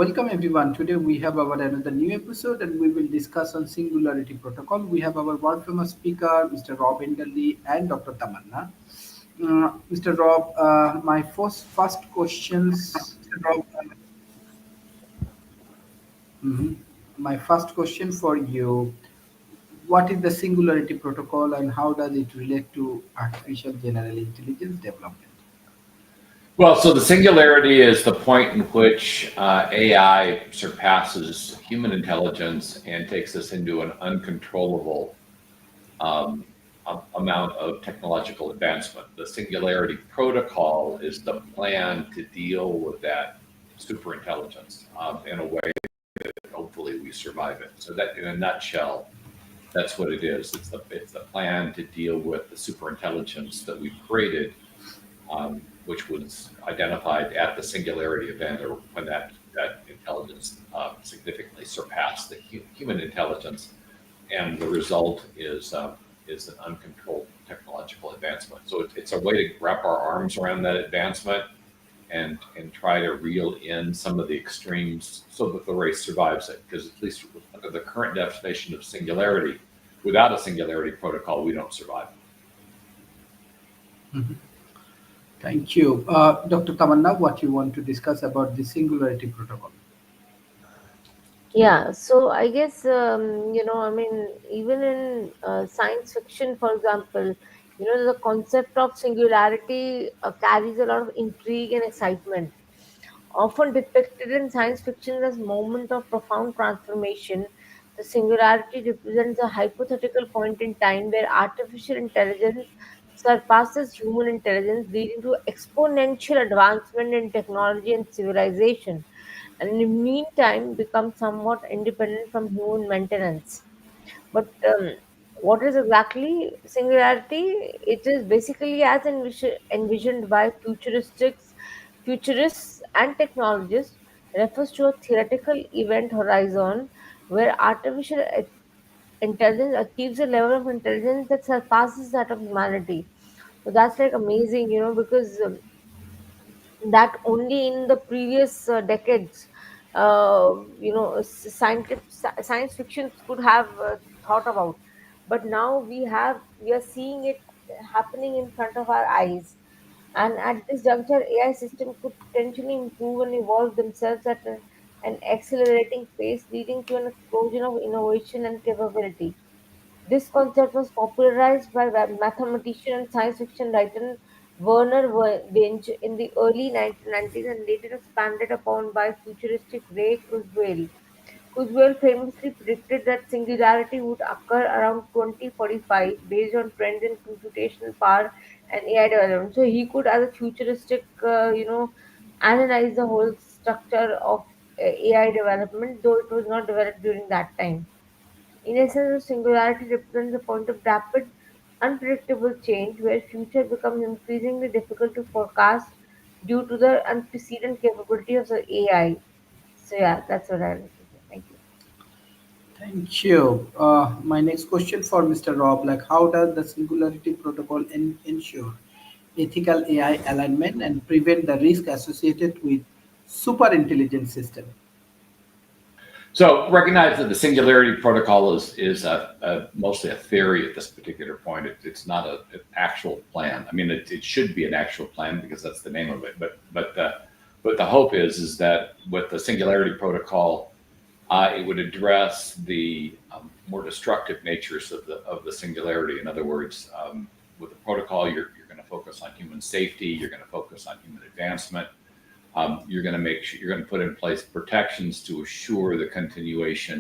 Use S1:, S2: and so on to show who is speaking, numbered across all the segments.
S1: Welcome everyone. Today we have our another new episode and we will discuss on Singularity Protocol. We have our world famous speaker, Mr. Rob Enderley and Dr. Tamanna. Mr. Rob, my first questions. Mhm. My first question for you: what is the Singularity Protocol and how does it relate to artificial general intelligence development?
S2: Well, so the singularity is the point in which AI surpasses human intelligence and takes us into an uncontrollable um, amount of technological advancement. The Singularity Protocol is the plan to deal with that superintelligence in a way that hopefully we survive it. So that, in a nutshell, that's what it is. It's the plan to deal with the superintelligence that we've created, which was identified at the singularity event, or when that intelligence significantly surpassed the human intelligence, and the result is an uncontrolled technological advancement. So it's a way to wrap our arms around that advancement and try to reel in some of the extremes so that the race survives it. Because at least under the current definition of singularity, without a singularity protocol, we don't survive.
S1: Mhm. Thank you. Dr. Tamanna, what you want to discuss about the Singularity Protocol?
S3: Yeah, so I guess even in science fiction, for example, the concept of singularity carries a lot of intrigue and excitement. Often depicted in science fiction as moment of profound transformation, the singularity represents a hypothetical point in time where artificial intelligence surpasses human intelligence, leading to exponential advancement in technology and civilization, and in the meantime become somewhat independent from human maintenance. But what is exactly singularity? It is basically as envisioned by futurists and technologists, refers to a theoretical event horizon where artificial intelligence achieves a level of intelligence that surpasses that of humanity. So that's like amazing, because that only in the previous decades, science fiction could have thought about, but now we are seeing it happening in front of our eyes. And at this juncture, AI system could potentially improve and evolve themselves at an accelerating pace, leading to an explosion of innovation and capability. This concept was popularized by mathematician and science fiction writer Werner Winge in the early 1990s and later expanded upon by futuristic Ray Kurzweil. Kurzweil famously predicted that singularity would occur around 2045 based on trends in computational power and AI development. So he could, as a futuristic, analyze the whole structure of AI development, though it was not developed during that time. In essence, singularity represents a point of rapid, unpredictable change where future becomes increasingly difficult to forecast due to the unprecedented capability of the AI. So yeah, that's what I like to say. Thank you.
S1: Thank you. My next question for Mr. Rob, like how does the Singularity Protocol ensure ethical AI alignment and prevent the risk associated with super intelligent system?
S2: So recognize that the Singularity Protocol is mostly a theory at this particular point. It's not an actual plan. I mean, it should be an actual plan because that's the name of it. But the hope is that with the Singularity Protocol, it would address the more destructive natures of the singularity. In other words, with the protocol, you're going to focus on human safety. You're going to focus on human advancement. You're going to make sure you're going to put in place protections to assure the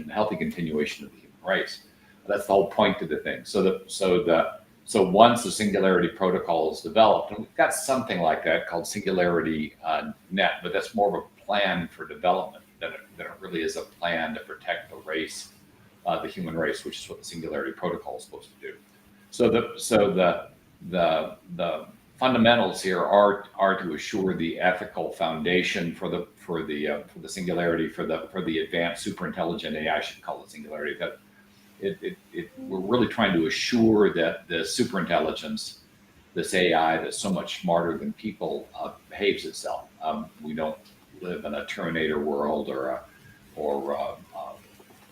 S2: healthy continuation of the human race. That's the whole point of the thing. So once the Singularity Protocol is developed, and we've got something like that called Singularity Net, but that's more of a plan for development than it really is a plan to protect the race, the human race, which is what the Singularity Protocol is supposed to do. So the fundamentals here are to assure the ethical foundation for the singularity for the advanced superintelligent AI. I should call it singularity. That we're really trying to assure that the superintelligence, this AI that's so much smarter than people, behaves itself. live in a Terminator world or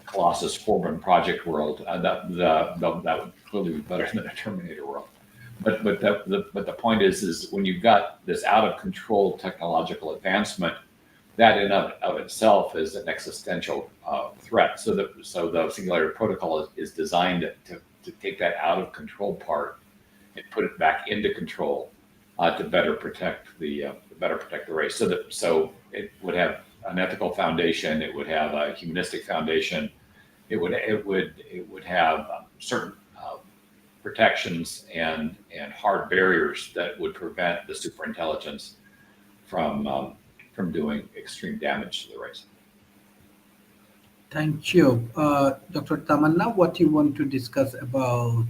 S2: Colossus Foreman project world. That would clearly be better than a Terminator world. But the point is when you've got this out of control technological advancement, that in of itself is an existential threat. So the Singularity Protocol is designed to take that out of control part and put it back into control to better protect the race. So it would have an ethical foundation. It would have a humanistic foundation. It would have certain protections and hard barriers that would prevent the superintelligence from doing extreme damage to the race.
S1: Thank you. Dr. Tamanna, what you want to discuss about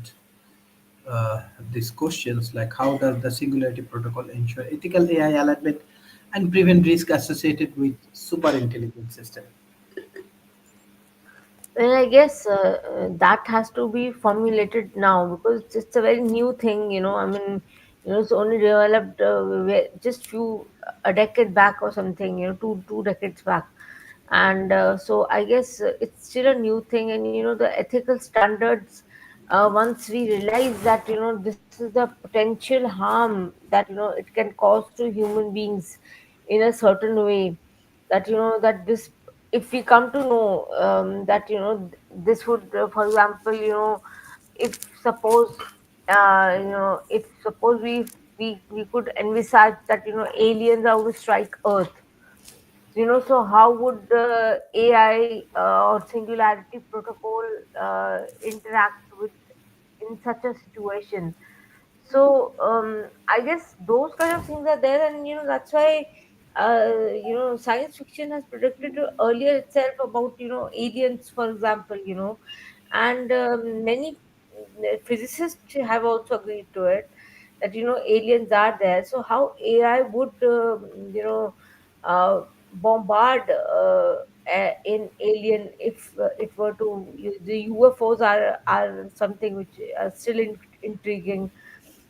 S1: these questions, like how does the Singularity Protocol ensure ethical AI alignment and prevent risk associated with super intelligent system?
S3: Well, I guess that has to be formulated now because it's a very new thing, I mean, it's only developed just a decade back or something, two decades back. And so I guess it's still a new thing, and the ethical standards, once we realize that this is the potential harm that it can cause to human beings in a certain way, that that this, if we come to know that this would, for example, if suppose if suppose we could envisage that aliens are going to strike earth, so how would the AI or Singularity Protocol interact with in such a situation? So I guess those kind of things are there, and that's why science fiction has predicted earlier itself about aliens, for example, and many physicists have also agreed to it, that aliens are there. So how AI would bombard in alien, if it were to, the UFOs are something which are still intriguing.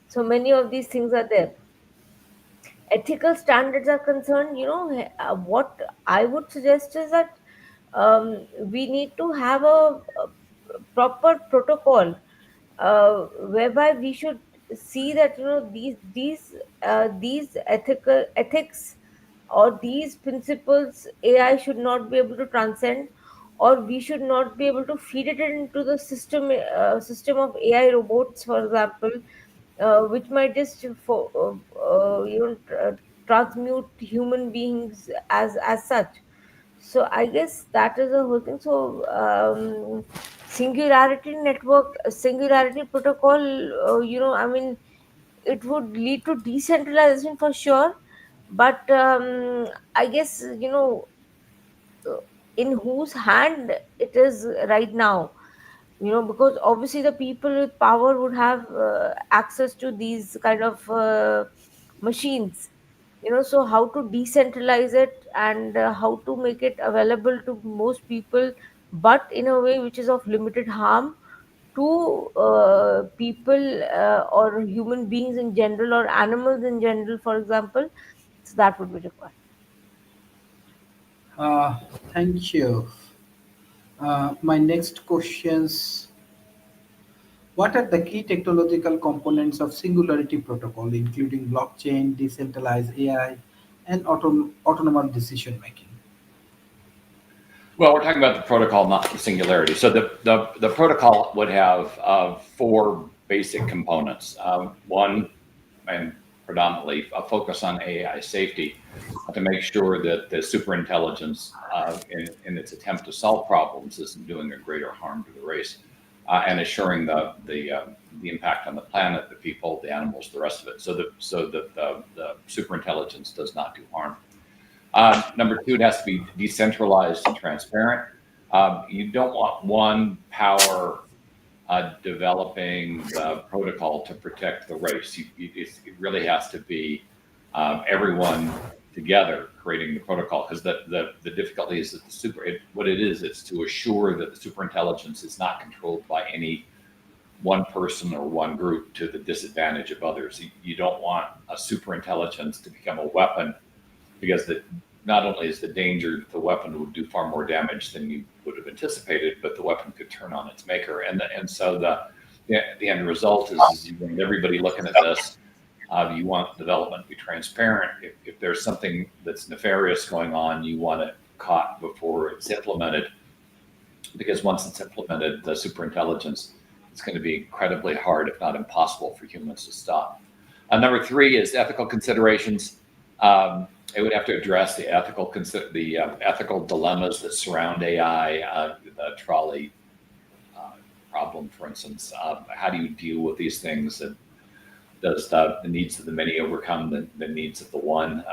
S3: So many of these things are there. Ethical standards are concerned, what I would suggest is that we need to have a proper protocol whereby we should see that these ethical ethics or these principles AI should not be able to transcend, or we should not be able to feed it into the system of AI robots, for example, which might just transmute human beings as such. So I guess that is the whole thing. So singularity protocol, I mean, it would lead to decentralization for sure, but I guess uh, in whose hand it is right now, because obviously the people with power would have access to these kind of machines, so how to decentralize it, and how to make it available to most people, but in a way which is of limited harm to people, or human beings in general, or animals in general, for example. So that would be required.
S1: Uh, Thank you. My next questions: what are the key technological components of Singularity Protocol, including blockchain, decentralized AI, and autonomous decision making?
S2: Well, we're talking about the protocol, not the singularity. So the protocol would have four basic components. One, and predominantly a focus on AI safety, to make sure that the superintelligence, in its attempt to solve problems, isn't doing a greater harm to the race, and assuring the impact on the planet, the people, the animals, the rest of it, so that the superintelligence does not do harm. Number two, it has to be decentralized and transparent. You don't want one power developing the protocol to protect the race. It really has to be everyone together creating the protocol, because the difficulty is that what it is, it's to assure that the superintelligence is not controlled by any one person or one group to the disadvantage of others. You don't want a superintelligence to become a weapon, because not only is the danger the weapon would do far more damage than you would have anticipated, but the weapon could turn on its maker. And the end result is you want everybody looking at this. You want development to be transparent. If there's something that's nefarious going on, you want it caught before it's implemented, because once it's implemented, the superintelligence, it's going to be incredibly hard, if not impossible, for humans to stop. Number three is ethical considerations. It would have to address the ethical dilemmas that surround AI, the trolley problem, for instance. How do you deal with these things? And does the needs of the many overcome the needs of the one?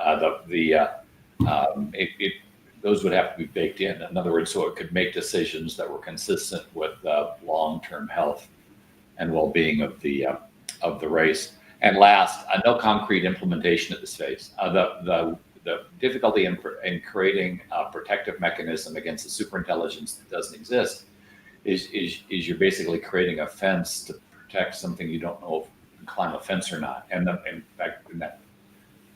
S2: Those would have to be baked in other words, so it could make decisions that were consistent with the long-term health and well-being of the race. And last, no concrete implementation at this phase. The difficulty in creating a protective mechanism against a superintelligence that doesn't exist is you're basically creating a fence to protect something you don't know if you can climb a fence or not. And in fact, in that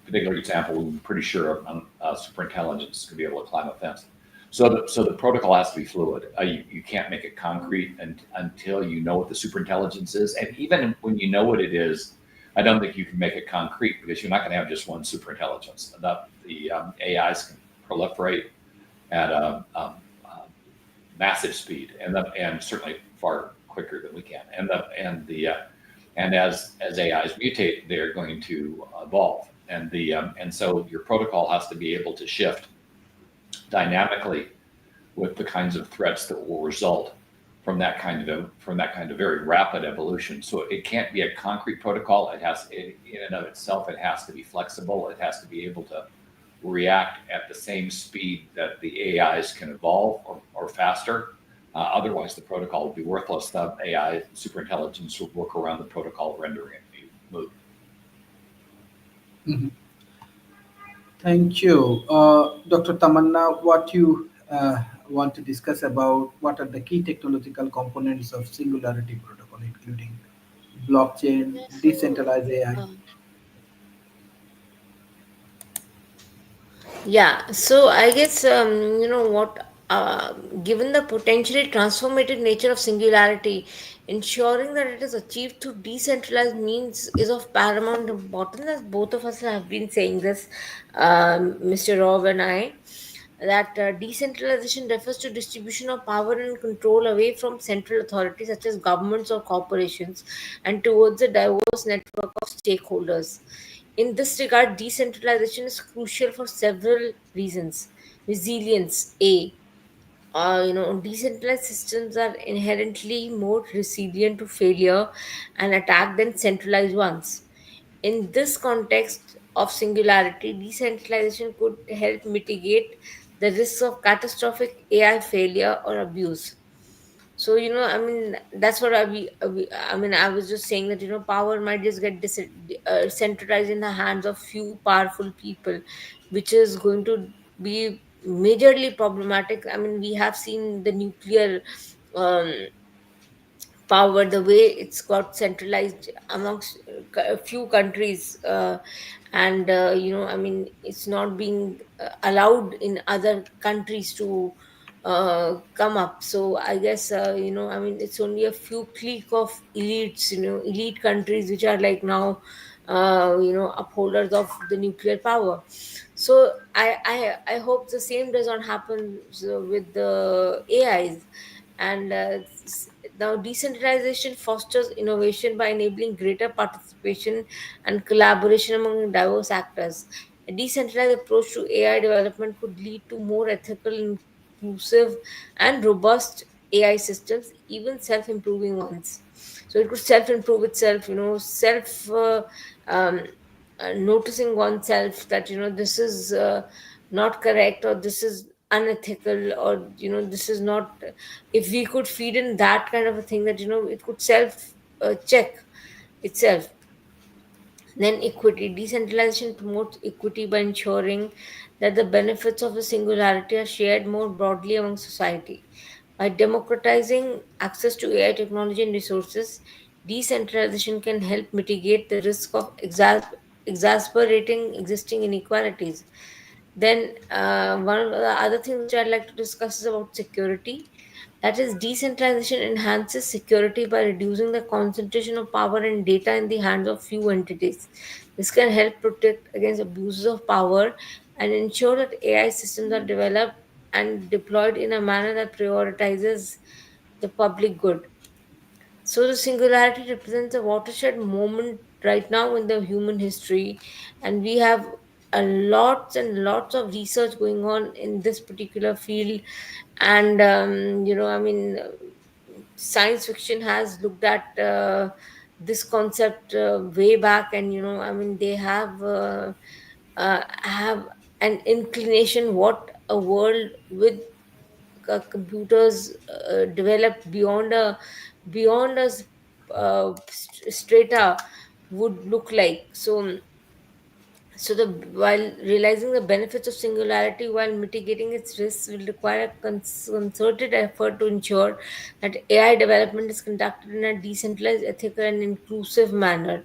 S2: particular example, we're pretty sure superintelligence could be able to climb a fence. So the protocol has to be fluid. You can't make it concrete until you know what the superintelligence is. And even when you know what it is, I don't think you can make it concrete, because you're not going to have just one superintelligence. The AIs can proliferate at a massive speed, and certainly far quicker than we can. And as AIs mutate, they're going to evolve. And so your protocol has to be able to shift dynamically with the kinds of threats that will result from that kind of very rapid evolution. So it can't be a concrete protocol. In and of itself, it has to be flexible. It has to be able to react at the same speed that the AIs can evolve, or faster. Otherwise, the protocol would be worthless. The AI superintelligence would work around the protocol, rendering it moot.
S1: Mhm. Thank you. Dr. Tamanna, what you want to discuss about what are the key technological components of Singularity Protocol, including blockchain,
S4: Yeah, so
S1: decentralized AI?
S4: um, yeah, so I guess you know what. Given the potentially transformative nature of singularity, ensuring that it is achieved through decentralized means is of paramount importance. As both of us have been saying this, Mr. Rob and I, that decentralization refers to distribution of power and control away from central authorities such as governments or corporations, and towards a diverse network of stakeholders. In this regard, decentralization is crucial for several reasons. Resilience, A. Decentralized systems are inherently more resilient to failure and attack than centralized ones. In this context of singularity, decentralization could help mitigate the risks of catastrophic AI failure or abuse. So I mean, that's what I mean, I was just saying that power might just get centralized in the hands of few powerful people, which is going to be majorly problematic. I mean, we have seen the nuclear um, power, the way it's got centralized amongst a few countries, and I mean, it's not being allowed in other countries to come up. So I guess I mean, it's only a few clique of elites, elite countries, which are like now upholders of the nuclear power. So I hope the same does not happen with the AIs. And now decentralization fosters innovation by enabling greater participation and collaboration among diverse actors. A decentralized approach to AI development could lead to more ethical, inclusive, and robust AI systems, even self-improving ones. So it could self-improve itself, self um, noticing oneself that this is not correct, or this is unethical, or this is not. If we could feed in that kind of a thing, that it could self check itself. Then equity. Decentralization promotes equity by ensuring that the benefits of the singularity are shared more broadly among society. By democratizing access to AI technology and resources, decentralization can help mitigate the risk of exasperating existing inequalities. Then one of the other things which I'd like to discuss is about security. That is, decentralization enhances security by reducing the concentration of power and data in the hands of few entities. This can help protect against abuses of power and ensure that AI systems are developed and deployed in a manner that prioritizes the public good. So the singularity represents a watershed moment right now in the human history, and we have a lots and lots of research going on in this particular field. And science fiction has looked at this concept way back, and they have an inclination what a world with computers developed beyond a strata would look like. So while realizing the benefits of singularity while mitigating its risks will require a concerted effort to ensure that AI development is conducted in a decentralized, ethical, and inclusive manner.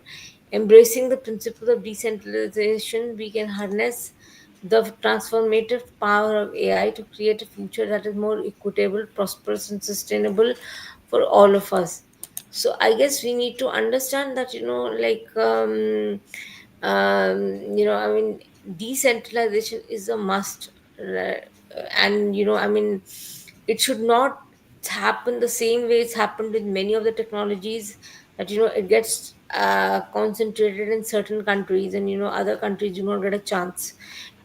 S4: Embracing the principle of decentralization, we can harness the transformative power of AI to create a future that is more equitable, prosperous, and sustainable for all of us. So I guess we need to understand that, decentralization is a must. And it should not happen the same way it's happened with many of the technologies, that it gets concentrated in certain countries, and other countries do not get a chance,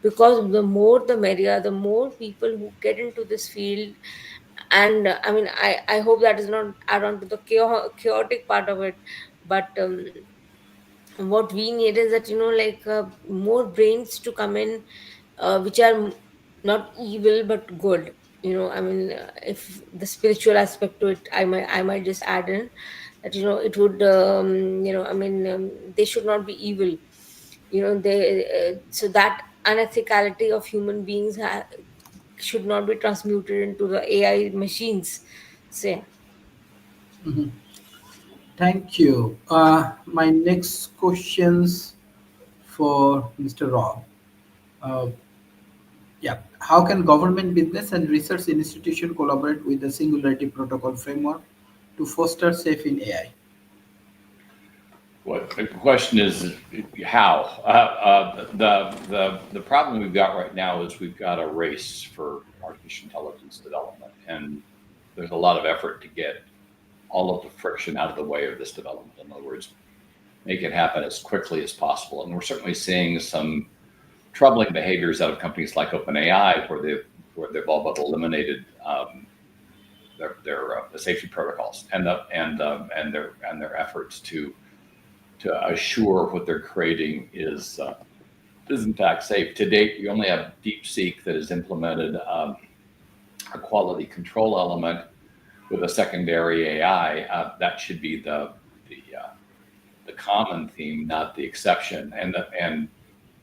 S4: because the more the merrier, the more people who get into this field. And I hope that does not add on to the chaotic part of it. But what we need is that, more brains to come in, which are not evil but good. If the spiritual aspect to it, I might just add in that, it would they should not be evil. They So that unethicality of human beings should not be transmuted into the AI machines. So yeah.
S1: Mhm. Thank you. My next questions for Mr. Rob. Uh, yeah, how can government, business, and research institution collaborate with the Singularity Protocol framework to foster safe in AI?
S2: What the question is how? The problem we've got right now is we've got a race for artificial intelligence development, and there's a lot of effort to get all of the friction out of the way of this development. In other words, make it happen as quickly as possible. And we're certainly seeing some troubling behaviors out of companies like OpenAI, where they've all but eliminated their the safety protocols and their efforts to assure what they're creating is in fact safe. To date, we only have DeepSeek that has implemented a quality control element with a secondary AI. That should be the common theme, not the exception. And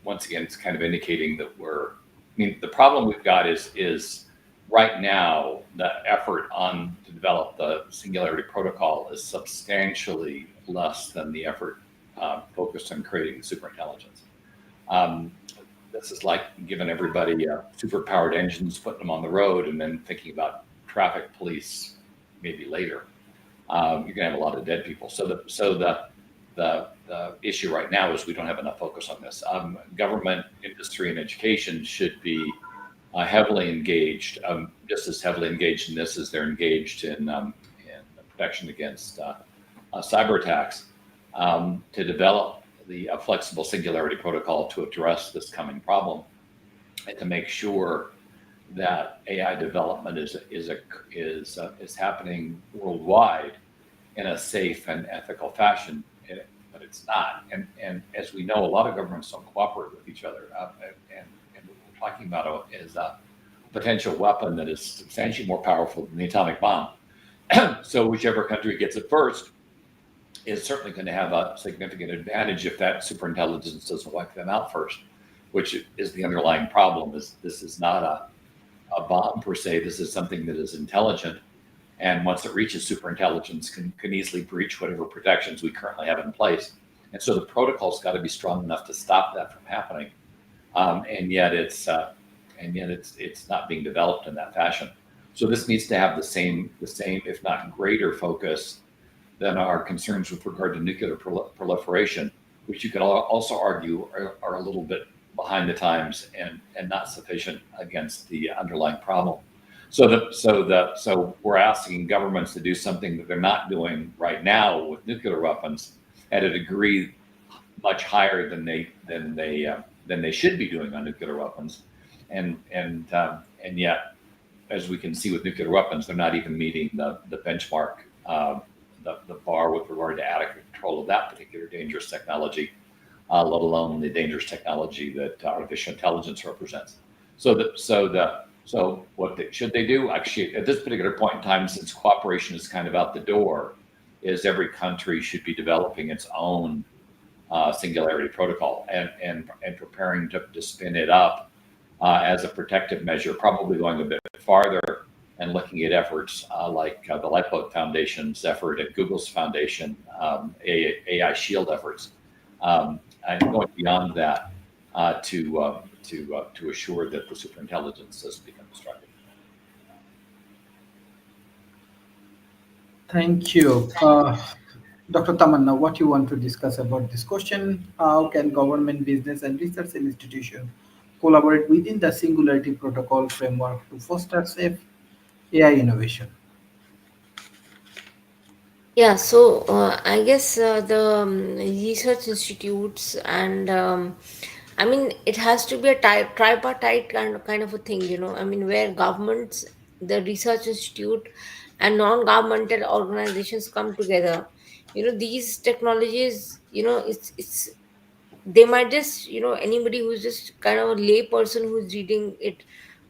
S2: once again, it's kind of indicating that the problem we've got is right now the effort on to develop the Singularity Protocol is substantially less than the effort focused on creating superintelligence. Um, this is like giving everybody superpowered engines, putting them on the road, and then thinking about traffic police maybe later. You're gonna have a lot of dead people. So the issue right now is we don't have enough focus on this. Government, industry, and education should be heavily engaged, just as heavily engaged in this as they're engaged in protection against cyber attacks, to develop the flexible Singularity Protocol to address this coming problem, and to make sure that AI development is happening worldwide in a safe and ethical fashion. But it's not. And as we know, a lot of governments don't cooperate with each other. And what we're talking about is a potential weapon that is substantially more powerful than the atomic bomb. So whichever country gets it first is certainly going to have a significant advantage if that superintelligence doesn't wipe them out first, which is the underlying problem. Is this is not a bomb per se. This is something that is intelligent, and once it reaches superintelligence, can easily breach whatever protections we currently have in place. And so the protocol's got to be strong enough to stop that from happening. And yet and yet it's not being developed in that fashion. So this needs to have the same, if not greater focus than our concerns with regard to nuclear proliferation, which you could also argue are a little bit behind the times and not sufficient against the underlying problem. So we're asking governments to do something that they're not doing right now with nuclear weapons at a degree much higher than they should be doing on nuclear weapons, and yet, as we can see with nuclear weapons, they're not even meeting the benchmark, the bar with regard to adequate control of that particular dangerous technology, let alone the dangerous technology that artificial intelligence represents. So what should they do? Actually, at this particular point in time, since cooperation is kind of out the door, is every country should be developing its own Singularity Protocol and preparing to spin it up as a protective measure, probably going a bit farther and looking at efforts like the Lifeboat Foundation's effort and Google's foundation, AI Shield efforts, and going beyond that to assure that the superintelligence doesn't become destructive.
S1: Thank you. Dr. Tamanna, what you want to discuss about this question? How can government, business, and research institutions collaborate within the Singularity Protocol framework to foster safe AI innovation?
S4: Yeah, so I guess the research institutes and I mean it has to be a tripartite kind of a thing, I mean where governments, the research institute, and non-governmental organizations come together. These technologies, they might just, anybody who's just kind of a lay person who's reading it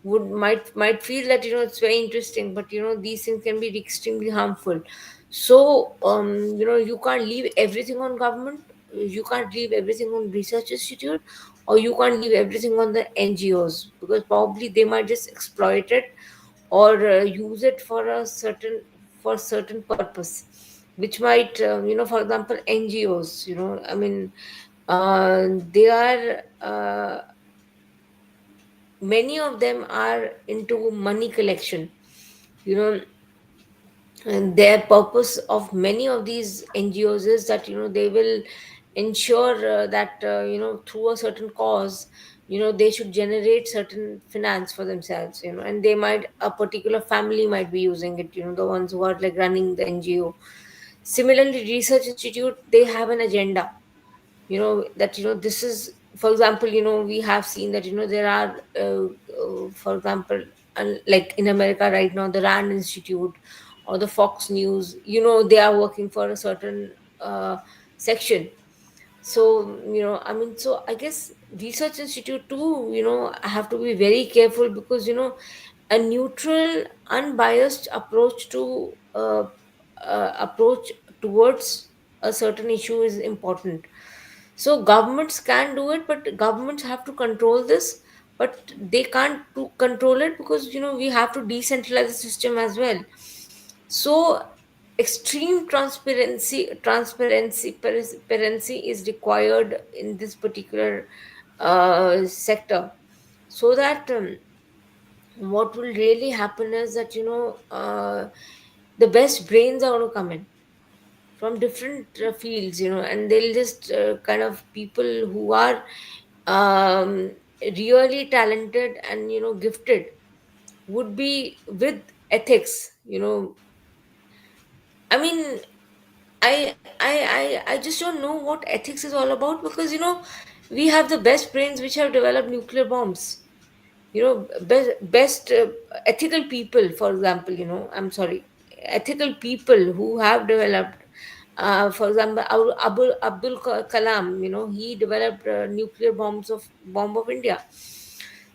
S4: might feel that it's very interesting, but these things can be extremely harmful. So you can't leave everything on government, you can't leave everything on research institute, or you can't leave everything on the NGOs, because probably they might just exploit it or use it for certain purpose, which might, for example, NGOs, I mean, they are many of them are into money collection, you know and their purpose of many of these NGOs is that they will ensure that through a certain cause, they should generate certain finance for themselves, and they might, a particular family might be using it, the ones who are like running the NGO. Similarly, research institute, they have an agenda, that this is, for example, we have seen that there are for example, like in America right now, the Rand Institute or the Fox News, they are working for a certain section. So I mean, so I guess research institute too, have to be very careful, because a neutral, unbiased approach towards a certain issue is important. So governments can do it, but governments have to control this, but they can't control it, because we have to decentralize the system as well. So extreme transparency is required in this particular sector, so that what will really happen is that the best brains are going to come in from different fields, and they'll just kind of people who are um, really talented and gifted would be with ethics. I mean, I just don't know what ethics is all about, because we have the best brains which have developed nuclear bombs. Best ethical people, for example, I'm sorry, ethical people who have developed, for example, Abdul Kalam, he developed nuclear bomb of India.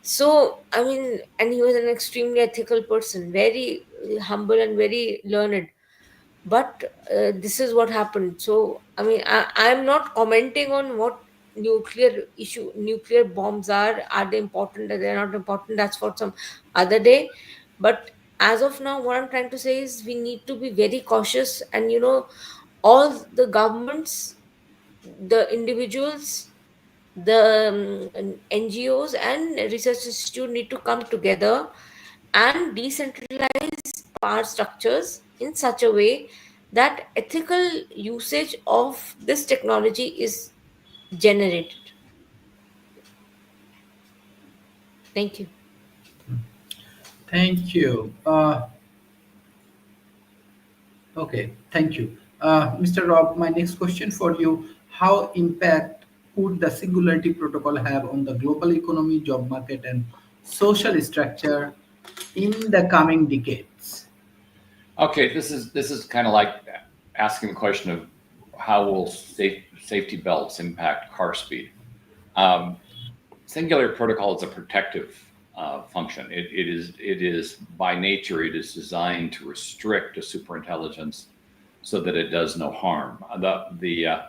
S4: So I mean, and he was an extremely ethical person, very humble and very learned. But this is what happened. So I mean, I'm not commenting on what nuclear bombs are they important, are they not important, that's for some other day. But as of now, what I'm trying to say is we need to be very cautious, and all the governments, the individuals, the NGOs and research institute need to come together and decentralize power structures in such a way that ethical usage of this technology is generated. Thank you.
S1: Thank you. Okay, thank you. Mr. Rob, my next question for you, how impact could the Singularity Protocol have on the global economy, job market, and social structure in the coming decades?
S2: Okay, this is kind of like asking the question of how will safety belts impact car speed. Um, Singular protocol is a protective function. It is by nature it is designed to restrict a superintelligence so that it does no harm. The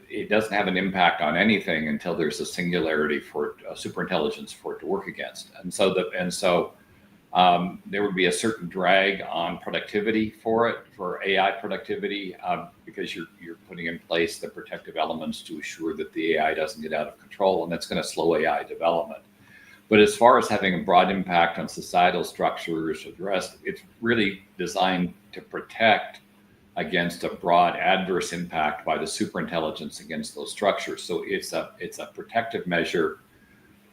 S2: it doesn't have an impact on anything until there's a singularity for a superintelligence for it to work against. And so there would be a certain drag on productivity for it, for AI productivity, because you're putting in place the protective elements to assure that the AI doesn't get out of control, and that's going to slow AI development. But as far as having a broad impact on societal structures or the rest, it's really designed to protect against a broad adverse impact by the superintelligence against those structures. So it's a protective measure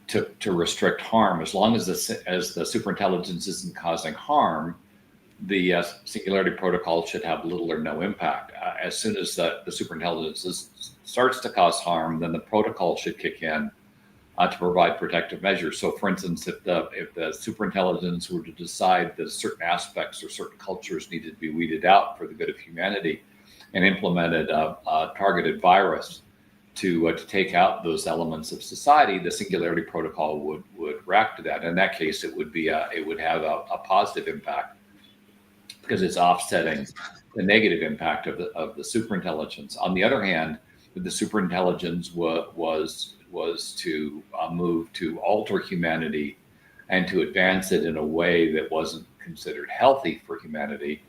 S2: to restrict harm. As long as the superintelligence isn't causing harm, the Singularity Protocol should have little or no impact. As soon as the superintelligence starts to cause harm, then the protocol should kick in to provide protective measures. So, for instance, if the superintelligence were to decide that certain aspects or certain cultures needed to be weeded out for the good of humanity, and implemented a targeted virus to take out those elements of society, the Singularity Protocol would react to that. In that case, it would have a positive impact because it's offsetting the negative impact of the superintelligence. On the other hand, if the superintelligence was to move to alter humanity and to advance it in a way that wasn't considered healthy for humanity,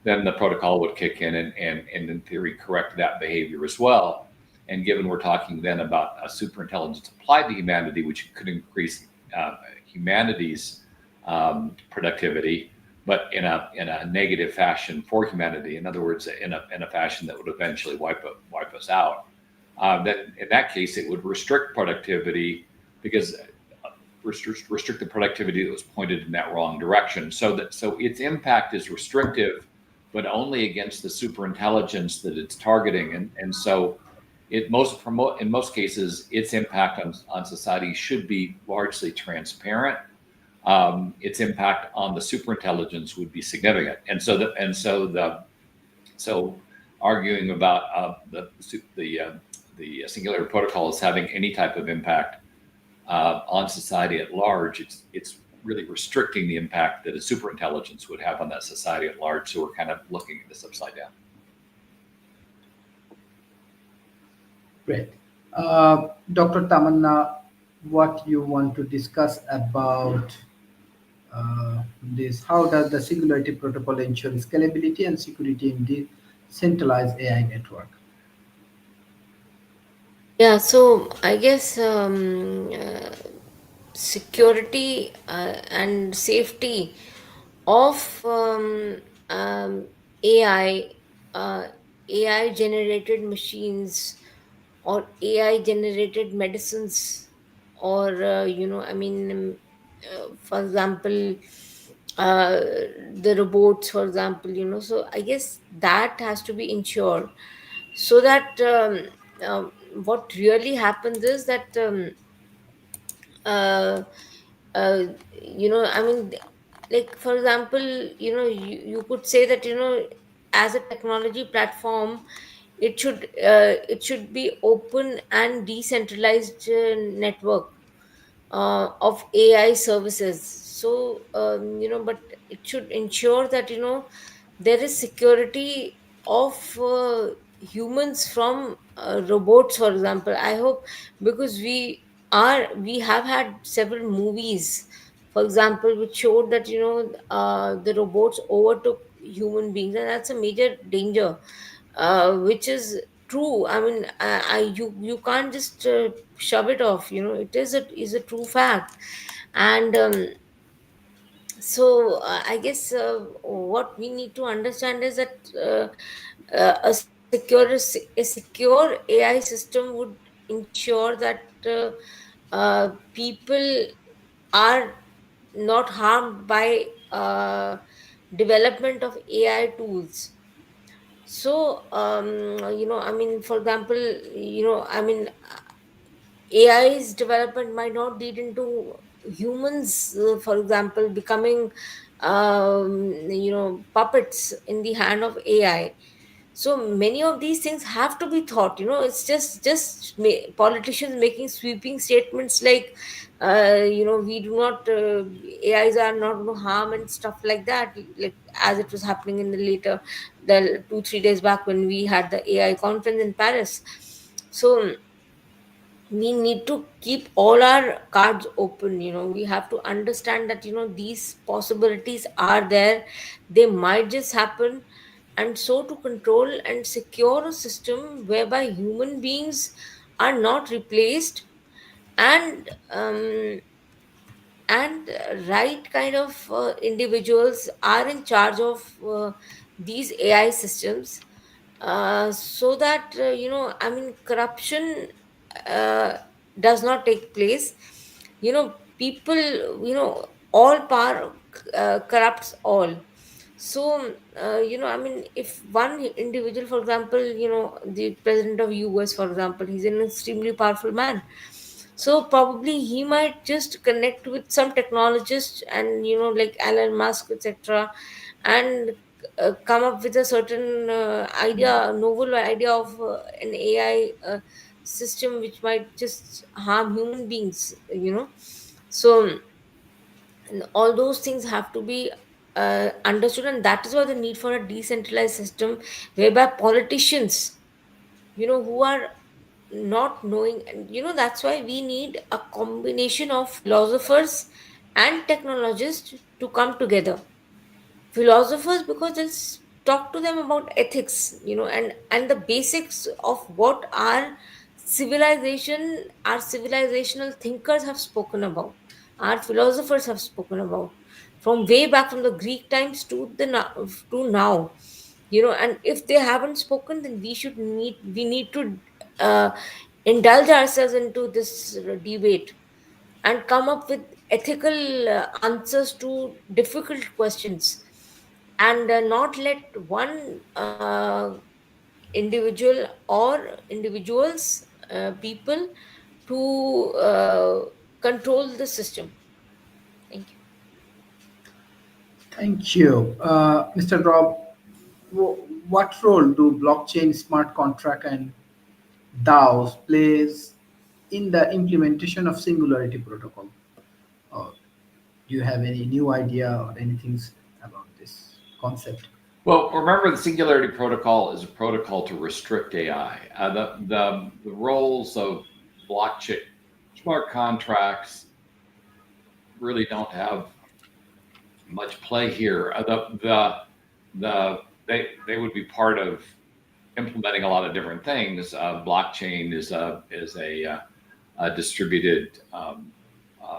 S2: then the protocol would kick in and in theory correct that behavior as well. And given we're talking then about a superintelligence applied to humanity, which could increase humanity's productivity, but in a negative fashion for humanity. In other words, in a fashion that would eventually wipe us out. Then in that case, it would restrict productivity because restrict the productivity that was pointed in that wrong direction. So its impact is restrictive, but only against the superintelligence that it's targeting. And so in most cases, its impact on society should be largely transparent. Its impact on the superintelligence would be significant. So arguing about the Singularity Protocol as having any type of impact on society at large, it's really restricting the impact that a superintelligence would have on that society at large. So we're kind of looking at this upside down.
S1: Great. Dr. Tamanna, what you want to discuss about this? How does the Singularity Protocol ensure scalability and security in decentralized AI network?
S4: Yeah, so I guess security and safety of AI, AI generated machines or AI generated medicines, or for example, uh, the robots, for example, so I guess that has to be ensured so that what really happens is that uh, like for example, you could say that as a technology platform, it should be open and decentralized network of AI services. So but it should ensure that there is security of humans from robots, for example. I hope, because we have had several movies, for example, which showed that the robots overtook human beings, and that's a major danger, which is true. I mean, you can't just shove it off. It is a true fact. And so I guess what we need to understand is that a secure AI system would ensure that people are not harmed by development of AI tools. So I mean, for example, I mean, AI's development might not lead into humans, for example, becoming puppets in the hand of AI. So many of these things have to be thought. It's just politicians making sweeping statements like we do not AIs are not going to harm and stuff like that, like as it was happening in the later, the 2 3 days back when we had the AI conference in Paris. So we need to keep all our cards open. We have to understand that these possibilities are there, they might just happen. And so to control and secure a system whereby human beings are not replaced, and right kind of individuals are in charge of these AI systems, so that I mean, corruption uh, does not take place. People, all power corrupts all. So I mean, if one individual, for example, the president of US, for example, he's an extremely powerful man. So probably he might just connect with some technologist, and like Elon Musk, etc., and come up with a certain idea, novel idea of an AI system which might just harm human beings. So and all those things have to be understood, and that is why the need for a decentralized system whereby politicians, who are not knowing, and that's why we need a combination of philosophers and technologists to come together. Philosophers, because let's talk to them about ethics, and the basics of what our civilizational thinkers have spoken about, our philosophers have spoken about, from way back from the Greek times to now. And if they haven't spoken, then we need to uh, indulge ourselves into this debate and come up with ethical answers to difficult questions, and not let one individual or individuals, people, to control the system. Thank you.
S1: Thank you. Mr. Rob, what role do blockchain, smart contract, and DAOs plays in the implementation of Singularity Protocol? Or do you have any new idea or anything about this concept?
S2: Well, remember the Singularity Protocol is a protocol to restrict AI. The roles of blockchain, smart contracts really don't have much play here. They would be part of implementing a lot of different things. Blockchain is a distributed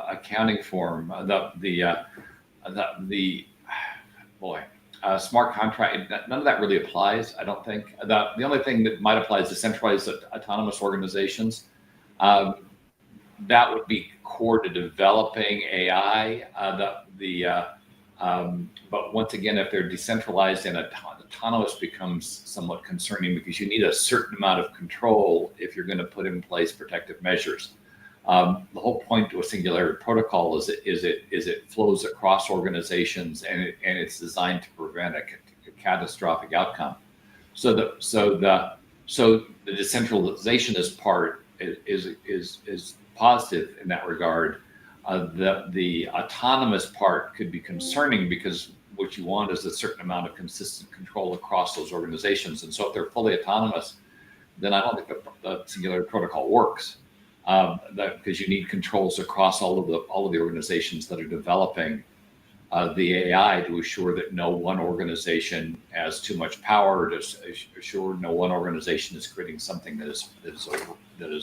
S2: accounting form. The boy, smart contract. None of that really applies. I don't think. The only thing that might apply is decentralized autonomous organizations. Um, that would be core to developing AI. But once again, if they're decentralized and autonomous, becomes somewhat concerning because you need a certain amount of control if you're going to put in place protective measures. The whole point to a Singularity Protocol is it flows across organizations, and it's designed to prevent a catastrophic outcome. So the decentralization is part is positive in that regard. The autonomous part could be concerning because what you want is a certain amount of consistent control across those organizations. And so if they're fully autonomous, then I don't think the Singularity Protocol works, because you need controls across all of the organizations that are developing the AI to assure that no one organization has too much power, to assure no one organization is creating something that is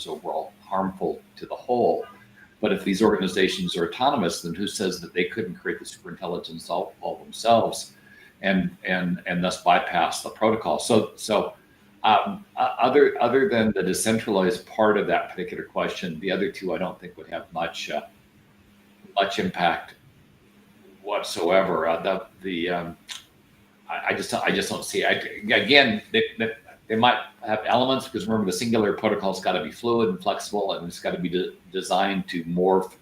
S2: overall harmful to the whole. But if these organizations are autonomous, then who says that they couldn't create the superintelligence all themselves, and thus bypass the protocol? Other than the decentralized part of that particular question, the other two I don't think would have much impact whatsoever. I just don't see. Again, they might have elements, because remember, the singular protocol's got to be fluid and flexible, and it's got to be designed to morph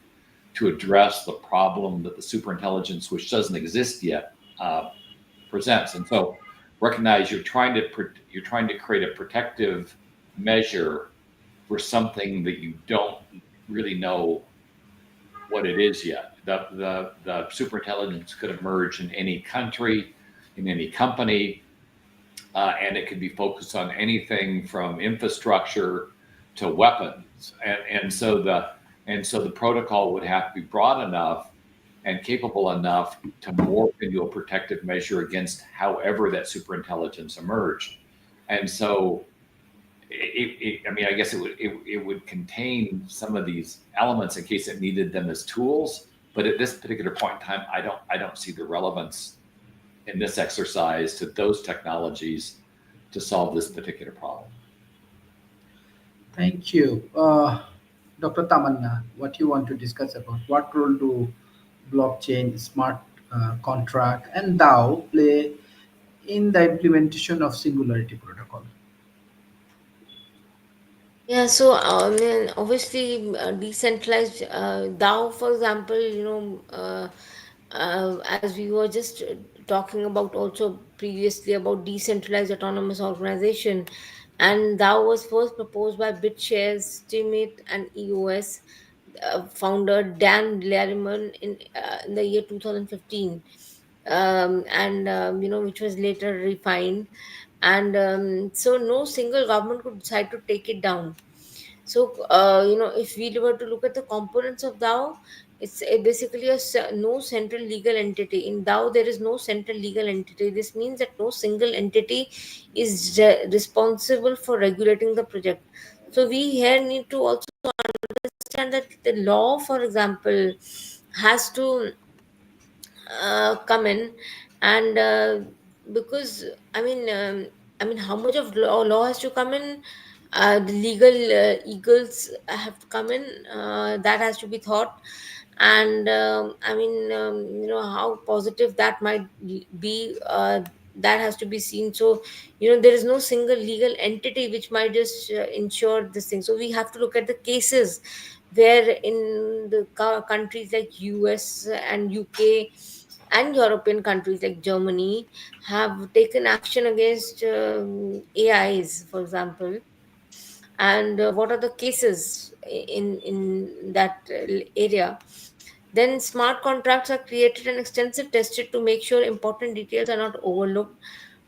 S2: to address the problem that the superintelligence, which doesn't exist yet, presents. And so, recognize you're trying to create a protective measure for something that you don't really know what it is yet. The superintelligence could emerge in any country, in any company, and it could be focused on anything from infrastructure to weapons. And so the protocol would have to be broad enough and capable enough to morph into a protective measure against however that superintelligence emerged. And so I mean, I guess it would contain some of these elements in case it needed them as tools. But at this particular point in time, I don't see the relevance in this exercise to those technologies to solve this particular problem.
S1: Thank you. Dr. Tamanna, what you want to discuss about? What role do blockchain, smart contract, and DAO play in the implementation of Singularity Protocol?
S4: Yeah, so I mean, obviously, decentralized DAO, for example, as we were just talking about also previously about decentralized autonomous organization, and DAO was first proposed by BitShares, Steemit, and EOS founder Dan Lariman in the year 2015, and which was later refined, and so no single government could decide to take it down. So, if we were to look at the components of DAO, it's basically no central legal entity. In DAO, there is no central legal entity. This means that no single entity is responsible for regulating the project. So, we here need to also understand that the law, for example, has to come in, and because I mean how much of law has to come in, the legal eagles have to come in, that has to be thought. And how positive that might be, that has to be seen. So there is no single legal entity which might just ensure this thing. So we have to look at the cases where in the countries like US and UK and European countries like Germany have taken action against AIs, for example. And what are the cases in that area? Then smart contracts are created and extensive tested to make sure important details are not overlooked.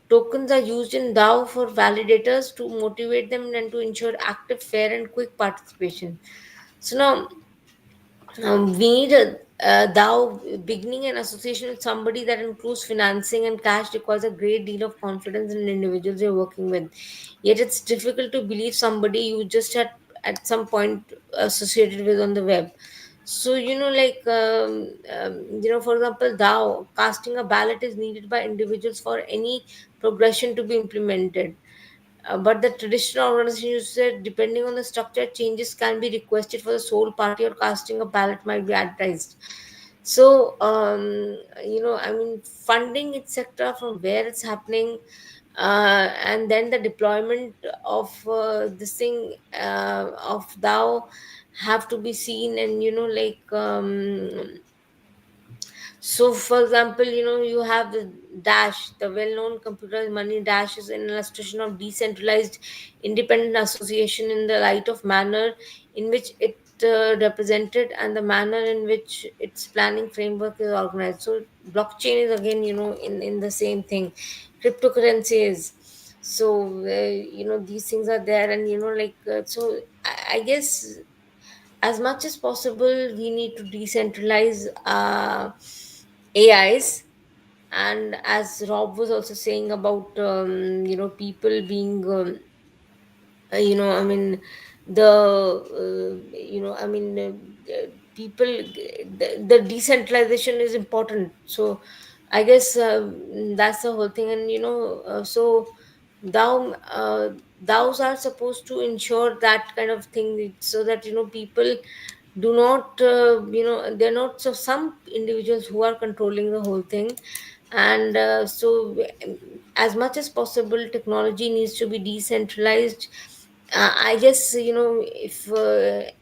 S4: Tokens are used in DAO for validators to motivate them and to ensure active, fair, and quick participation. So now we need a DAO beginning an association with somebody that includes financing and cash requires a great deal of confidence in the individuals you're working with. Yet it's difficult to believe somebody you just had at some point associated with on the web. So for example, DAO casting a ballot is needed by individuals for any progression to be implemented. But the traditional organization you said, depending on the structure, changes can be requested for the sole party or casting a ballot might be advertised. So, funding, etc., from where it's happening, and then the deployment of this thing of DAO have to be seen, and so, for example, you have the Dash, the well known computer money. Dash is an illustration of decentralized independent association in the light of manner in which it represented and the manner in which its planning framework is organized. So, blockchain is again, in the same thing. Cryptocurrency is. So, these things are there, and, so I guess as much as possible we need to decentralize AIs. And as Rob was also saying about people being I mean the people, the decentralization is important. So I guess that's the whole thing. And so thou thous are supposed to ensure that kind of thing, so that people do not they're not, so some individuals who are controlling the whole thing. And as much as possible, technology needs to be decentralized. I guess if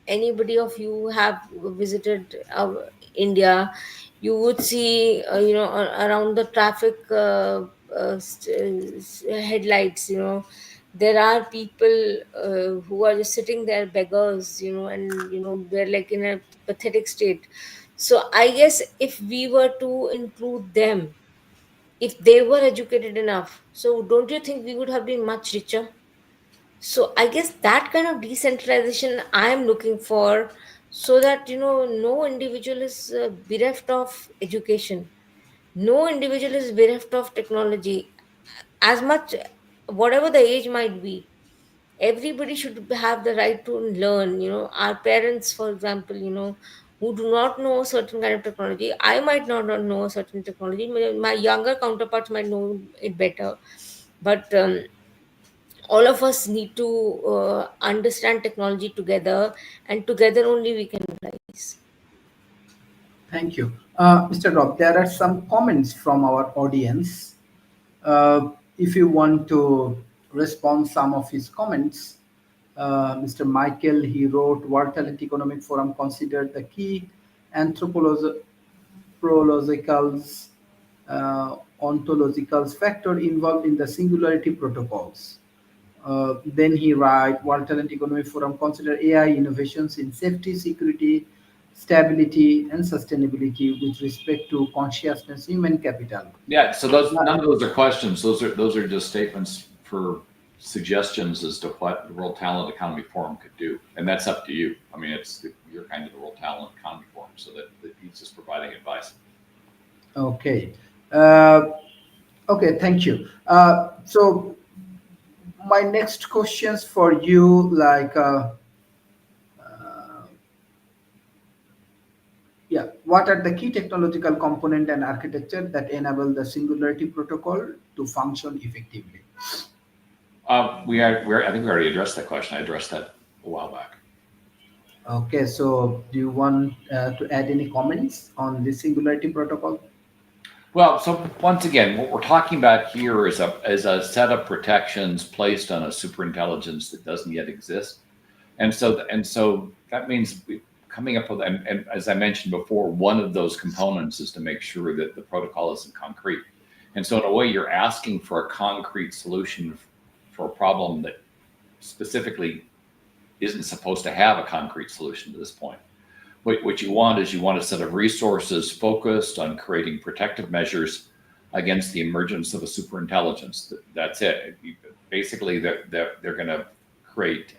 S4: anybody of you have visited India, you would see around the traffic headlights, there are people who are just sitting there, beggars, and they're like in a pathetic state. So I guess if we were to include them, if they were educated enough, so don't you think we would have been much richer? So I guess that kind of decentralization I am looking for, so that no individual is bereft of education, no individual is bereft of technology. As much, whatever the age might be, everybody should have the right to learn. Our parents, for example, who do not know a certain kind of technology, I might not know a certain technology, my younger counterparts might know it better. But all of us need to understand technology together, and together only we can rise.
S1: Thank you. Mr. Rob, there are some comments from our audience. If you want to respond some of his comments, Mr. Michael, he wrote, World Talent Economic Forum considered the key anthropological, ontological factor involved in the singularity protocols. Then he writes, World Talent Economic Forum consider AI innovations in safety, security, stability, and sustainability with respect to consciousness, human capital.
S2: Yeah, so those, none of those are questions. Those are just statements for suggestions as to what the World Talent Economy Forum could do, and that's up to you. I mean, you're kind of the World Talent Economy Forum, so that he's just providing advice.
S1: Okay. Okay, thank you. So my next questions for you, like, yeah, what are the key technological component and architecture that enable the Singularity Protocol to function effectively?
S2: I think we already addressed that question. I addressed that a while back.
S1: Okay, so do you want to add any comments on the Singularity Protocol?
S2: Well, so once again, what we're talking about here is a set of protections placed on a superintelligence that doesn't yet exist, and so that means coming up with, and as I mentioned before, one of those components is to make sure that the protocol isn't concrete. And so in a way, you're asking for a concrete solution for a problem that specifically isn't supposed to have a concrete solution to this point. What you want is you want a set of resources focused on creating protective measures against the emergence of a superintelligence. That's it. Basically, they're going to create,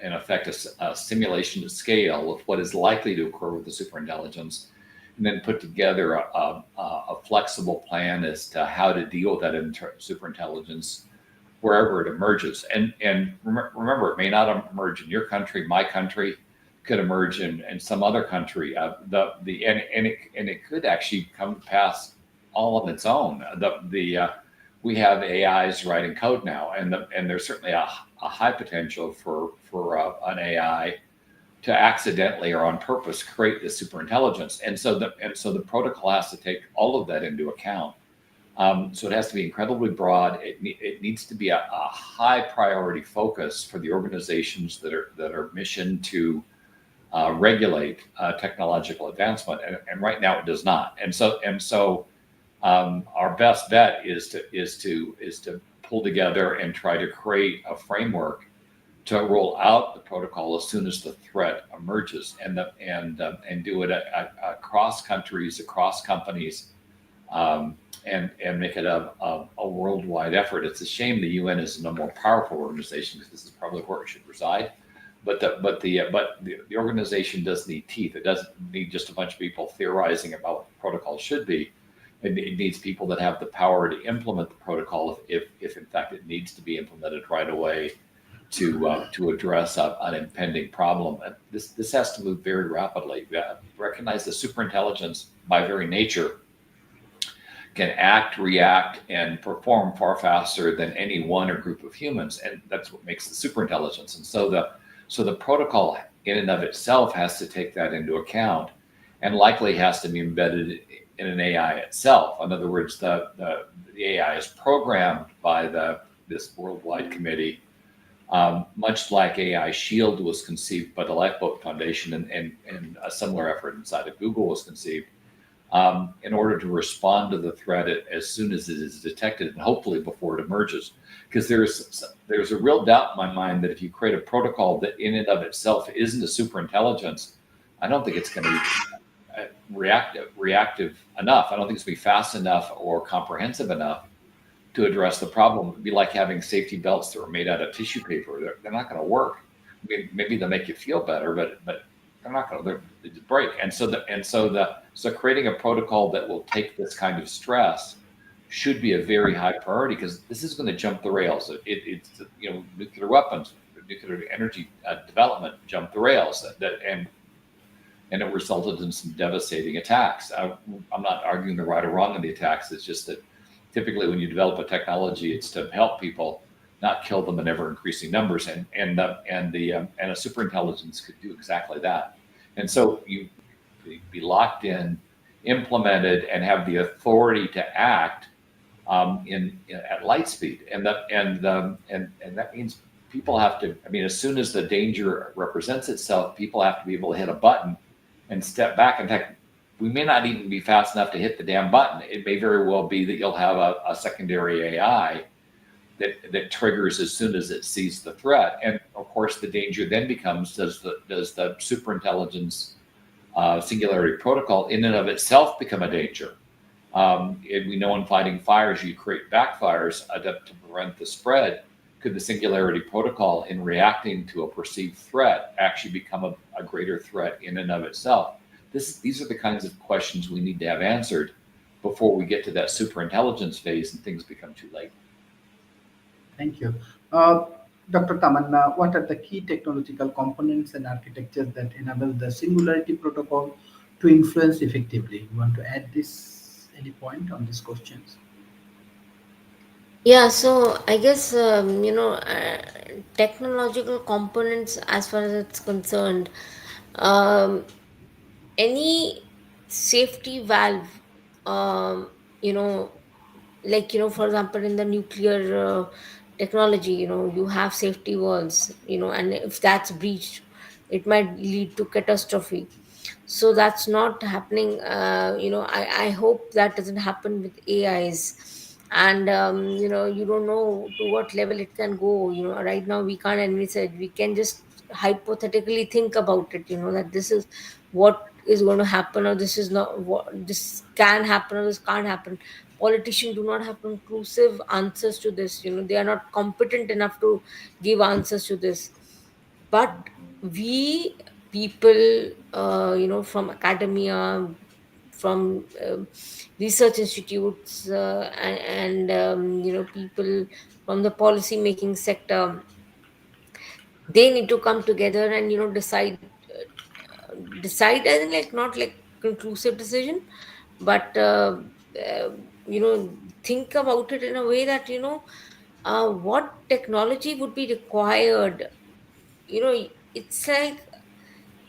S2: in effect, a simulation to scale of what is likely to occur with the superintelligence, and then put together a flexible plan as to how to deal with that superintelligence wherever it emerges. And remember, it may not emerge in your country, my country, could emerge in some other country. It could actually come to pass all on its own. We have AIs writing code now, and there's certainly a high potential for an AI to accidentally or on purpose create this superintelligence. And so the protocol has to take all of that into account. So it has to be incredibly broad. It needs to be a high priority focus for the organizations that are mission to regulate technological advancement, and right now it does not. And so our best bet is to pull together and try to create a framework to roll out the protocol as soon as the threat emerges, and do it across countries, across companies, and make it a worldwide effort. It's a shame the UN isn't a more powerful organization, because this is probably where it should reside. But the organization does need teeth. It doesn't need just a bunch of people theorizing about protocol should be. It needs people that have the power to implement the protocol if in fact it needs to be implemented right away to address an impending problem. And this has to move very rapidly. Recognize the superintelligence by very nature can act, react, and perform far faster than any one or group of humans, and that's what makes the superintelligence. And so the protocol in and of itself has to take that into account, and likely has to be embedded in an AI itself. In other words, the AI is programmed by this worldwide committee, much like AI Shield was conceived by the Lifeboat Foundation, and a similar effort inside of Google was conceived, in order to respond to the threat as soon as it is detected, and hopefully before it emerges. Because there's a real doubt in my mind that if you create a protocol that in and of itself isn't a superintelligence, I don't think it's going to be reactive enough. I don't think it's going to be fast enough or comprehensive enough to address the problem. It'd be like having safety belts that were made out of tissue paper. They're not going to work. Maybe they'll make you feel better, but they're not going to. They just break. So creating a protocol that will take this kind of stress should be a very high priority, because this is going to jump the rails. It's nuclear weapons, nuclear energy development jumped the rails, and it resulted in some devastating attacks. I'm not arguing the right or wrong of the attacks. It's just that typically when you develop a technology, it's to help people, not kill them in ever increasing numbers. And a superintelligence could do exactly that. And so you be locked in, implemented, and have the authority to act at light speed. And that means people have to. I mean, as soon as the danger represents itself, people have to be able to hit a button and step back. In fact, we may not even be fast enough to hit the damn button. It may very well be that you'll have a secondary AI that triggers as soon as it sees the threat. And of course, the danger then becomes: does the superintelligence Singularity Protocol in and of itself become a danger? And we know in fighting fires, you create backfires to prevent the spread. Could the Singularity Protocol, in reacting to a perceived threat, actually become a greater threat in and of itself? These are the kinds of questions we need to have answered before we get to that superintelligence phase and things become too late.
S1: Thank you. Uh, Dr. Tamanna, what are the key technological components and architectures that enable the Singularity Protocol to influence effectively? You want to add this any point on these questions?
S4: Yeah, so I guess technological components, as far as it's concerned, um, any safety valve, um, you know, like for example, in the nuclear technology, you have safety walls, and if that's breached, it might lead to catastrophe. So that's not happening. I hope that doesn't happen with AIs. And you don't know to what level it can go. Right now we can't envisage. We can just hypothetically think about it, that this is what is going to happen, or this is not what this can happen, or this can't happen. Politicians do not have conclusive answers to this. They are not competent enough to give answers to this. But we people, from academia, from research institutes, and people from the policy making sector, they need to come together and decide, as in, like, not like conclusive decision, but uh, think about it in a way that what technology would be required. It's like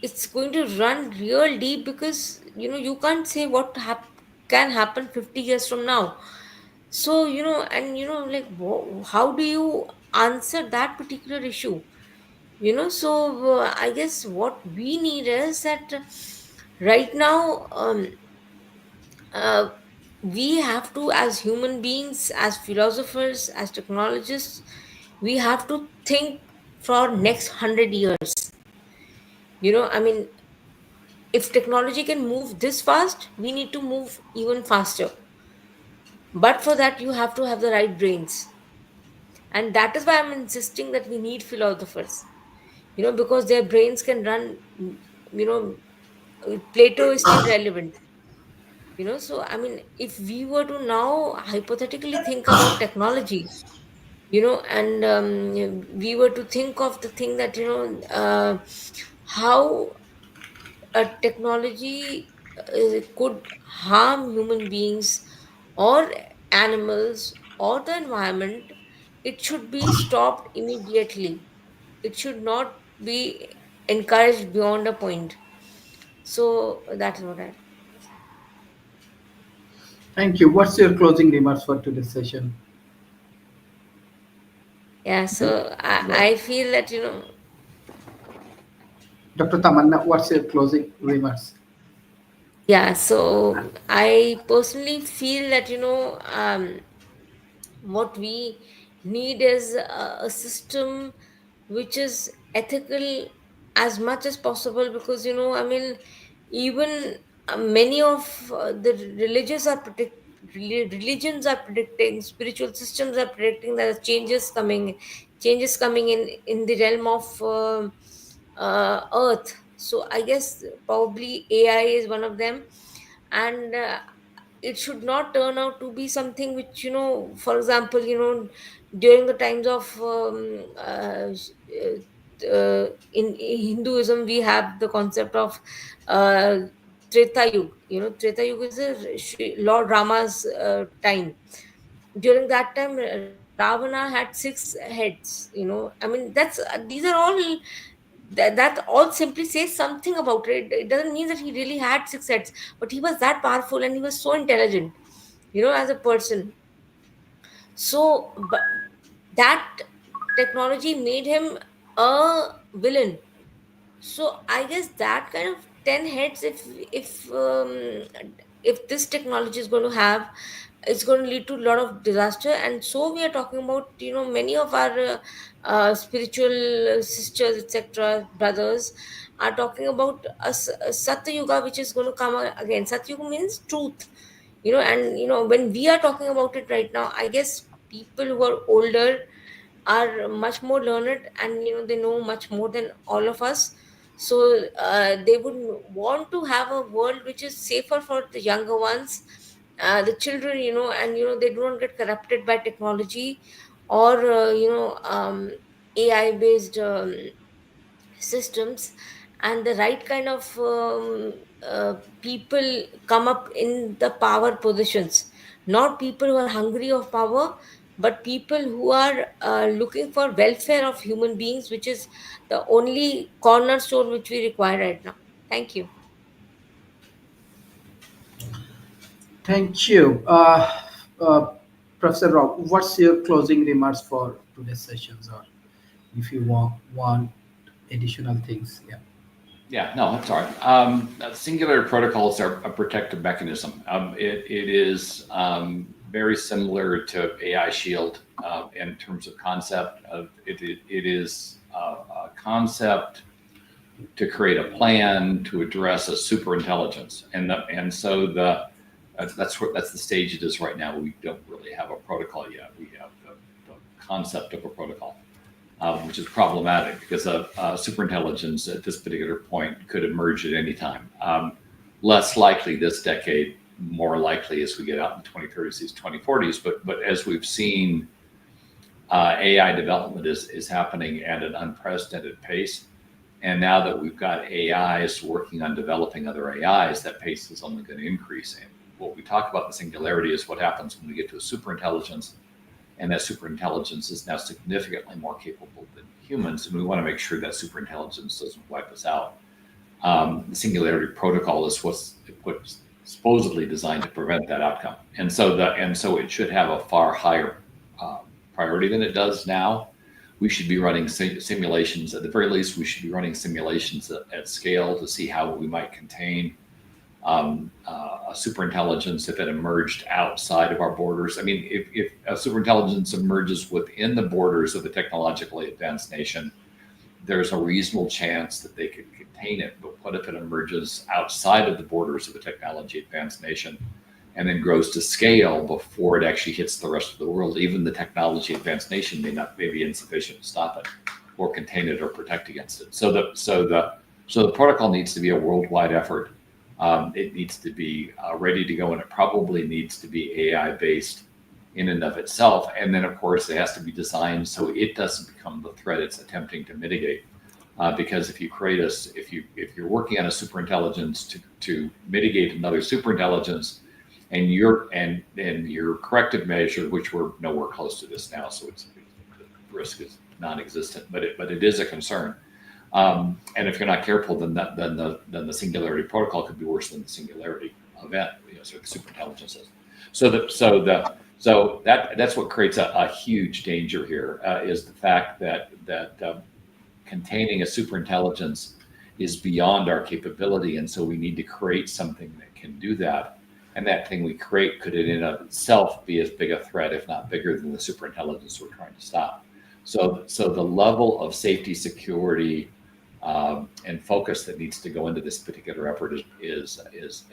S4: it's going to run real deep, because you can't say what can happen 50 years from now. So and like, how do you answer that particular issue? So I guess what we need is that, right now, uh, we have to, as human beings, as philosophers, as technologists, we have to think for next 100 years. I mean, if technology can move this fast, we need to move even faster. But for that, you have to have the right brains. And that is why I'm insisting that we need philosophers, because their brains can run. Plato is still relevant. So I mean, if we were to now hypothetically think about technology, and we were to think of the thing that, how a technology could harm human beings or animals or the environment, it should be stopped immediately. It should not be encouraged beyond a point. So that's what I.
S1: Thank you. What's your closing remarks for today's session?
S4: Yeah,
S1: Hmm?
S4: so
S1: Rob.
S4: I feel that,
S1: Dr. Tamanna, what's your closing remarks?
S4: yeah, so I personally feel that, what we need is a system which is ethical as much as possible, because, I mean, even many of the religions are predicting, spiritual systems are predicting that changes coming in the realm of earth. So I guess probably AI is one of them. And it should not turn out to be something which, for example, during the times of in Hinduism, we have the concept of uh, Treta Yuga. Treta Yuga is Lord Rama's time. During that time, Ravana had 6 heads. I mean, these are all, that all simply says something about it. It doesn't mean that he really had 6 heads, but he was that powerful and he was so intelligent, as a person. So, but that technology made him a villain. So I guess that kind of 10 heads, if this technology is going to have, it's going to lead to a lot of disaster. And so we are talking about, many of our spiritual sisters, etc., brothers, are talking about a Satya Yuga, which is going to come again. Satya Yuga means truth. And when we are talking about it right now, I guess people who are older are much more learned, and they know much more than all of us. So they would want to have a world which is safer for the younger ones, the children, and they don't get corrupted by technology, or AI based systems. And the right kind of people come up in the power positions, not people who are hungry of power, but people who are looking for welfare of human beings, which is the only cornerstone which we require right now. Thank you.
S1: Thank you. Professor Rob, what's your closing remarks for today's sessions, or if you want additional things? Yeah.
S2: Yeah, no, that's all right. Singular protocols are a protective mechanism. It is very similar to AI Shield in terms of concept. It is a concept to create a plan to address a super intelligence, and so that's the stage it is right now. We don't really have a protocol yet. We have the concept of a protocol, which is problematic because a superintelligence at this particular point could emerge at any time. Less likely this decade, more likely as we get out in the 2030s, 2040s. But as we've seen, AI development is happening at an unprecedented pace. And now that we've got AIs working on developing other AIs, that pace is only going to increase. And what we talk about the singularity is what happens when we get to a superintelligence, and that superintelligence is now significantly more capable than humans, and we want to make sure that superintelligence doesn't wipe us out. The Singularity Protocol is what's supposedly designed to prevent that outcome, and so it should have a far higher priority than it does now. We should be running simulations. At the very least, we should be running simulations at scale to see how we might contain a superintelligence if it emerged outside of our borders. I mean, if a superintelligence emerges within the borders of a technologically advanced nation, there's a reasonable chance that they could contain it. But what if it emerges outside of the borders of a technology advanced nation and then grows to scale before it actually hits the rest of the world? Even the technology advanced nation may be insufficient to stop it or contain it or protect against it. So the protocol needs to be a worldwide effort. It needs to be ready to go, and it probably needs to be AI based in and of itself. And then, of course, it has to be designed so it doesn't become the threat it's attempting to mitigate. Because if you create a, if you're working on a superintelligence to mitigate another superintelligence, and your corrective measure, which we're nowhere close to this now, so the risk is non-existent, but it is a concern. And if you're not careful, then the Singularity Protocol could be worse than the Singularity event. So the superintelligence is. That's what creates a huge danger here, is the fact that containing a superintelligence is beyond our capability, and so we need to create something that can do that. And that thing we create could, in and of itself, be as big a threat, if not bigger, than the superintelligence we're trying to stop. So the level of safety, security, and focus that needs to go into this particular effort is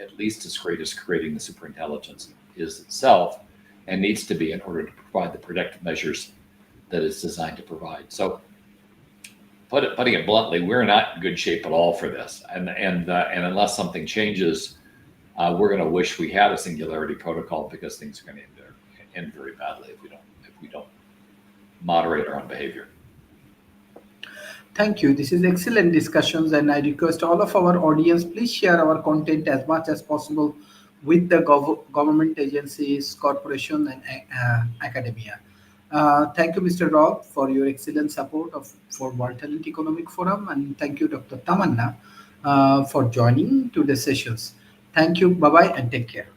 S2: at least as great as creating the superintelligence is itself, and needs to be in order to provide the protective measures that it's designed to provide. So, putting it bluntly, we're not in good shape at all for this, and unless something changes, we're going to wish we had a Singularity Protocol, because things are going to end very badly if we don't moderate our own behavior.
S1: Thank you. This is excellent discussions, and I request all of our audience, please share our content as much as possible with the government agencies, corporation, and academia. Thank you, Mr. Rob, for your excellent support for World Talent Economic Forum, and thank you, Dr. Tamanna, for joining to the sessions. Thank you. Bye bye, and take care.